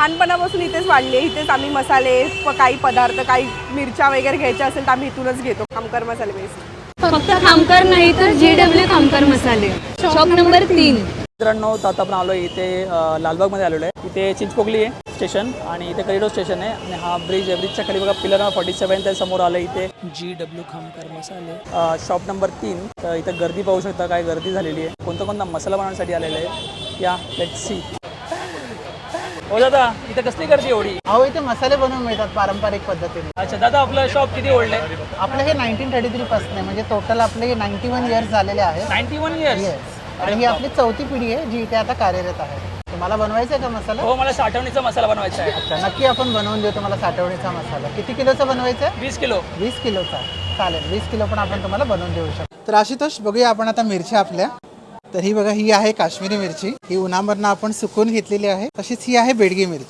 लहानपणापासून इथेच वाढली, इथेच आम्ही मसाले काही पदार्थ काही मिरच्या वगैरे घ्यायच्या असेल तर आम्ही इथूनच घेतो. खामकर मसाले बेस्ट. फक्त खामकर नाही तर GW खामकर मसाले, शॉप नंबर 3. मित्रांनो, आता आपण आलो इथे लालबागमध्ये आलेलो आहे. इथे चिंचपोकली आहे स्टेशन आणि इथे करिडो स्टेशन आहे आणि हा ब्रिजच्या खाली बघा पिलर नंबर 47 त्या समोर आलं इथे GW खामकर मसाले शॉप नंबर 3. तर इथं गर्दी पाहू शकता, काय गर्दी झालेली आहे. कोणता मसाला बनवण्यासाठी आलेला आहे. या लेट्स सी. हो दादा, इथं कसली गर्दी एवढी? अहो, इथे मसाले बनवून मिळतात पारंपरिक पद्धतीने. अच्छा दादा, आपलं शॉप किती ओल्ड आहे? आपलं हे 1933 पासून आहे, म्हणजे टोटल आपले 91 इयर्स झालेले आहेत. 91 इयर्स. येस, आणि ही आपली 4थी पिढी आहे जी इथे आता कार्यरत आहे. तुम्हाला बनवायचा आहे का मसाला? हो, मला साठवणीचा मसाला बनवायचा आहे. अच्छा, नक्की आपण बनवून देऊ तुम्हाला साठवणीचा मसाला. किती किलोचा बनवायचा आहे? 20 किलो. 20 किलोचा चालेल. 20 किलो पण आपण तुम्हाला बनवून देऊ शकतो. तर आशुतोष, बघूया आपण आता मिरच्या आपल्या. तर ही बघा, ही आहे काश्मीरी मिरची. ही उन्हामधनं आपण सुकवून घेतलेली आहे. तशीच ही आहे बेडगी मिरची.